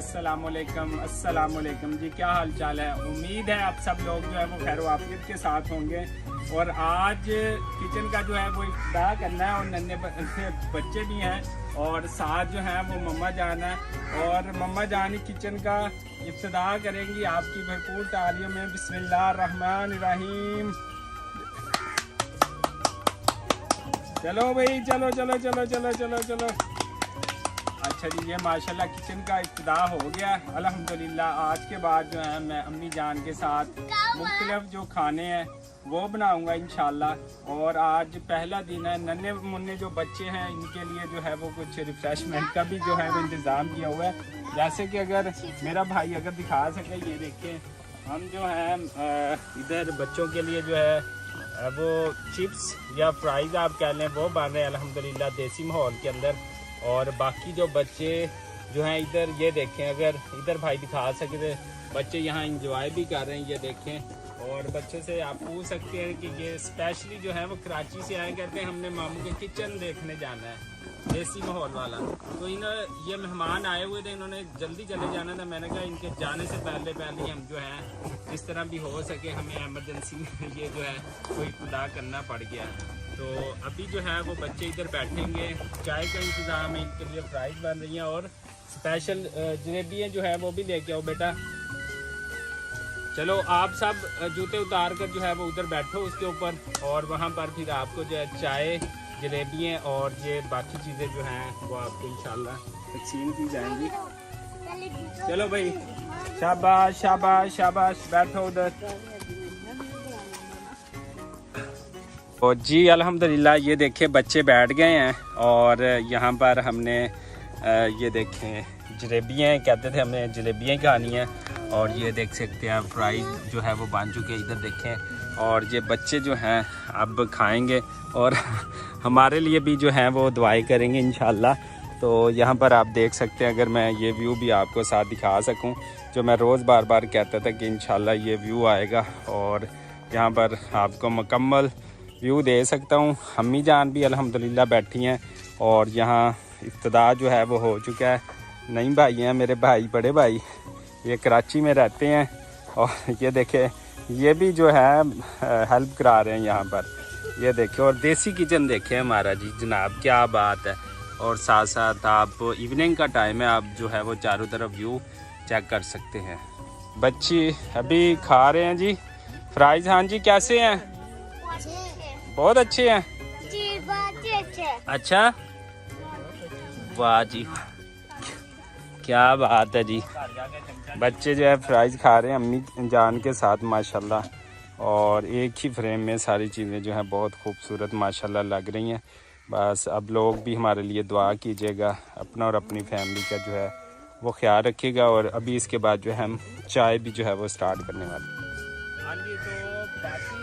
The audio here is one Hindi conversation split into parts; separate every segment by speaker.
Speaker 1: अस्सलाम वालेकुम जी, क्या हाल चाल है। उम्मीद है आप सब लोग जो है वो खैर वाफियत के साथ होंगे। और आज किचन का जो है वो इफ्तिताह करना है और नन्हे बच्चे भी हैं और साथ जो है वो मम्मा जान है और मम्मा जान ही किचन का इफ्तिताह करेंगी आपकी भरपूर तालियों में। बिस्मिल्लाह रहमान रहीम। चलो भाई, चलो चलो चलो चलो चलो चलो। अच्छा जी, ये माशाल्लाह किचन का इफ्तिताह हो गया अल्हम्दुलिल्लाह। आज के बाद जो है मैं अम्मी जान के साथ मुख्तलिफ जो खाने हैं वो बनाऊंगा इंशाल्लाह। और आज पहला दिन है, नन्हे मुन्ने जो बच्चे हैं इनके लिए जो है वो कुछ रिफ्रेशमेंट का भी जो है वो इंतज़ाम किया हुआ है। जैसे कि अगर मेरा भाई अगर दिखा सके, ये देखें हम जो है इधर बच्चों के लिए जो है वो चिप्स या फ्राइज़ आप कह लें वो बन रहे हैं अल्हम्दुलिल्लाह देसी माहौल के अंदर। और बाकी जो बच्चे जो हैं इधर, ये देखें, अगर इधर भाई दिखा सके तो बच्चे यहाँ इंजॉय भी कर रहे हैं, ये देखें। और बच्चों से आप पूछ सकते हैं कि ये स्पेशली जो है वो कराची से आए, कहते हैं हमने मामू के किचन देखने जाना है देसी माहौल वाला। तो ये मेहमान आए हुए थे, इन्होंने जल्दी चले जाना था। मैंने कहा इनके जाने से पहले पहले हम जो है इस तरह भी हो सके हमें एमरजेंसी में ये जो है कोई इब्तिदा करना पड़ गया। तो अभी जो है वो बच्चे इधर बैठेंगे, चाय का इंतज़ाम है, इनके लिए फ्राइज बन रही हैं और स्पेशल जलेबियाँ जो है वो भी लेके आओ बेटा। चलो आप सब जूते उतार कर जो है वो उधर बैठो उसके ऊपर, और वहाँ पर फिर आपको जो है चाय, जलेबियाँ और ये बाकी चीज़ें जो हैं वो आपको इंशाल्लाह तकसीम की जाएंगी। चलो भाई, शाबाश शाबाश शाबाश, बैठो उधर। और जी अल्हम्दुलिल्लाह ये देखें बच्चे बैठ गए हैं और यहाँ पर हमने ये देखें जलेबियाँ, कहते थे हमें जलेबियाँ खानी है। और ये देख सकते हैं फ्राइज जो है वो बन चुके हैं, इधर देखें। और ये बच्चे जो हैं अब खाएंगे और हमारे लिए भी जो हैं वो दुआएं करेंगे इंशाल्लाह। तो यहाँ पर आप देख सकते हैं, अगर मैं ये व्यू भी आपको साथ दिखा सकूँ, जो मैं रोज़ बार बार कहता था कि इंशाल्लाह ये व्यू आएगा और यहाँ पर आपको मुकम्मल व्यू दे सकता हूँ। अम्मी जान भी अल्हम्दुलिल्लाह बैठी हैं और यहाँ इफ्तिताह जो है वो हो चुका है। नहीं भाई हैं मेरे भाई, बड़े भाई, ये कराची में रहते हैं और ये देखें ये भी जो है हेल्प करा रहे हैं यहाँ पर, ये देखें। और देसी किचन देखें हमारा जी जनाब, क्या बात है। और साथ साथ आप इवनिंग का टाइम है, आप जो है वो चारों तरफ व्यू चेक कर सकते हैं। बच्ची अभी खा रहे हैं जी फ्राइज। हाँ जी, कैसे हैं? बहुत अच्छे हैं
Speaker 2: जी, बहुत ही अच्छे।
Speaker 1: अच्छा, वाह जी, क्या बात है जी। बच्चे जो है फ्राइज खा रहे हैं अम्मी जान के साथ माशाल्लाह। और एक ही फ्रेम में सारी चीज़ें जो हैं बहुत खूबसूरत माशाल्लाह लग रही हैं। बस अब लोग भी हमारे लिए दुआ कीजिएगा, अपना और अपनी फैमिली का जो है वो ख्याल रखिएगा। और अभी इसके बाद जो है हम चाय भी जो है वो स्टार्ट करने वाले। हाँ जी, तो बाकी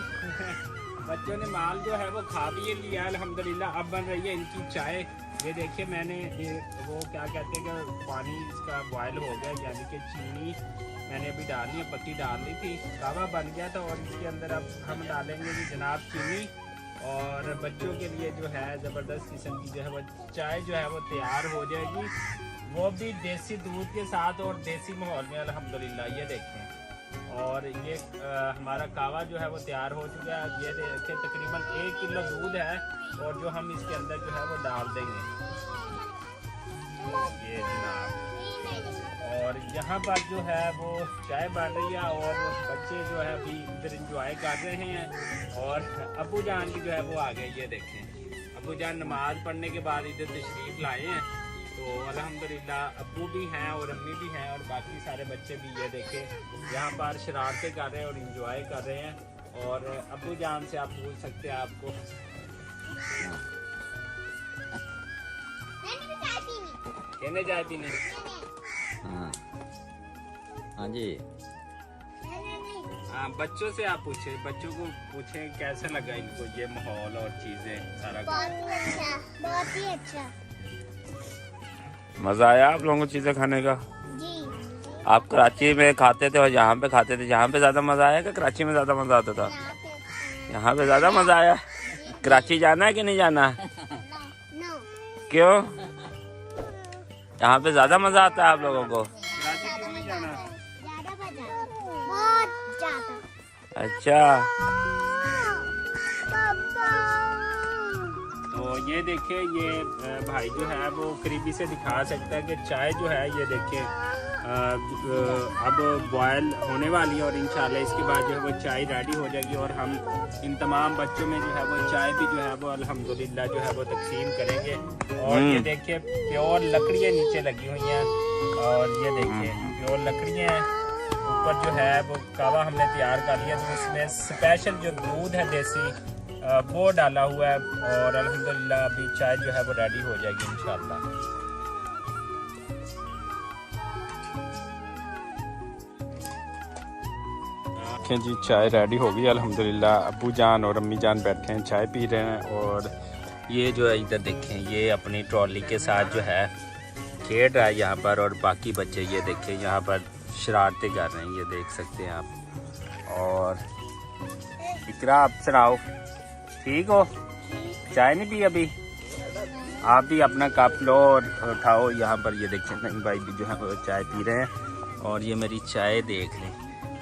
Speaker 1: बच्चों ने माल जो है वो खा भी लिया अल्हम्दुलिल्लाह। अब बन रही है इनकी चाय। ये देखिए मैंने वो क्या कहते हैं कि पानी इसका बॉयल हो गया, यानी कि चीनी मैंने अभी डालनी है, पत्ती डालनी थी, कावा बन गया था। और इसके अंदर अब हम डालेंगे जी जनाब चीनी। और बच्चों के लिए जो है ज़बरदस्त किस्म की जो है वो चाय जो है वो तैयार हो जाएगी, वो भी देसी दूध के साथ और देसी माहौल में अल्हम्दुलिल्लाह। ये देखें, और ये हमारा कावा जो है वो तैयार हो चुका है। ये देखें तकरीबन 1 किलो दूध है और जो हम इसके अंदर जो है वो डाल देंगे ये जनाब। और यहाँ पर जो है वो चाय बन रही है और बच्चे जो है अभी इधर इंजॉय कर रहे हैं। और अबू जान की जो है वो आ गए, ये देखें अबू जान नमाज पढ़ने के बाद इधर तशरीफ़ लाए हैं। तो अल्हम्दुलिल्लाह अब्बू भी हैं और अम्मी भी हैं और बाकी सारे बच्चे भी, ये देखें यहाँ पर शरारतें कर रहे हैं और इंजॉय कर रहे हैं। और अब्बू जान से आप पूछ सकते हैं आपको कहने चाय पीने।
Speaker 3: हाँ जी,
Speaker 1: हाँ बच्चों से आप पूछे, बच्चों को पूछें कैसा लगा इनको ये माहौल और चीज़ें सारा।
Speaker 2: बहुत ही अच्छा, बहुत ही अच्छा।
Speaker 3: मज़ा आया आप लोगों को चीज़ें खाने का?
Speaker 2: जी।
Speaker 3: आप कराची में खाते थे और यहाँ पे खाते थे, यहाँ पे ज़्यादा मज़ा आया कि कराची में ज़्यादा मज़ा आता था? यहाँ पे ज़्यादा मज़ा आया। कराची जाना है कि नहीं जाना?
Speaker 2: नो।
Speaker 3: क्यों? यहाँ पे ज़्यादा मज़ा आता है आप लोगों को?
Speaker 1: कराची
Speaker 3: अच्छा,
Speaker 2: पापा।
Speaker 1: तो ये देखिए, ये भाई जो है वो करीबी से दिखा सकता है कि चाय जो है ये देखिए अब बॉयल होने वाली है और इंशाल्लाह इसके बाद जो है वो चाय रेडी हो जाएगी और हम इन तमाम बच्चों में जो है वो चाय भी जो है वो अल्हम्दुलिल्लाह जो है वो तकसीम करेंगे। और ये देखिए प्योर लकड़ियाँ नीचे लगी हुई हैं और ये देखिए प्योर लकड़ियाँ हैं। ऊपर जो है वो कावा हमने तैयार कर लिया, तो उसमें स्पेशल जो दूध है देसी वो डाला हुआ है और अल्हम्दुलिल्लाह अभी चाय जो है वो रेडी हो जाएगी इंशाल्लाह। देखें जी, चाय रेडी हो गई अल्हम्दुलिल्लाह। अब्बू जान और अम्मी जान बैठे हैं, चाय पी रहे हैं। और
Speaker 3: ये जो है इधर देखें, ये अपनी ट्रॉली के साथ जो है खेल रहा है यहाँ पर, और बाकी बच्चे ये देखें यहाँ पर शरारतें कर रहे हैं, ये देख सकते हैं आप। और इकरा, आप सुनाओ, ठीक हो? चाय नहीं पी अभी? आप भी अपना कप लो और उठाओ। यहाँ पर ये देखें नहीं भाई भी जो है वो चाय पी रहे हैं। और ये मेरी चाय देख लें,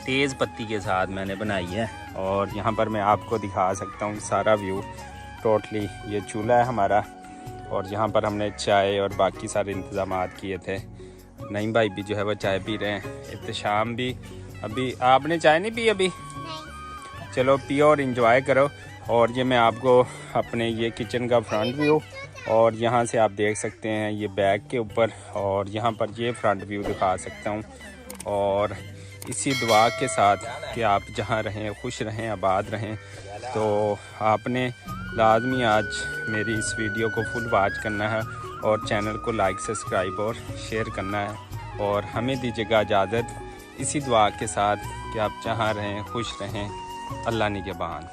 Speaker 3: तेज़ पत्ती के साथ मैंने बनाई है। और यहाँ पर मैं आपको दिखा सकता हूँ सारा व्यू टोटली। ये चूल्हा है हमारा और यहाँ पर हमने चाय और बाकी सारे इंतज़ाम किए थे। नईम भाई भी जो है वो चाय पी रहे हैं, इत्तेशाम भी। अभी आपने चाय नहीं पी अभी? चलो पियो और इंजॉय करो। और ये मैं आपको अपने ये किचन का फ्रंट व्यू और यहाँ से आप देख सकते हैं ये बैग के ऊपर, और यहाँ पर ये फ्रंट व्यू दिखा सकता हूँ। और इसी दुआ के साथ कि आप जहाँ रहें खुश रहें, आबाद रहें। तो आपने लाजमी आज मेरी इस वीडियो को फुल वॉच करना है और चैनल को लाइक, सब्सक्राइब और शेयर करना है। और हमें दीजिएगा इजाज़त इसी दुआ के साथ कि आप जहाँ रहें खुश रहें। अल्लाह निगहबान।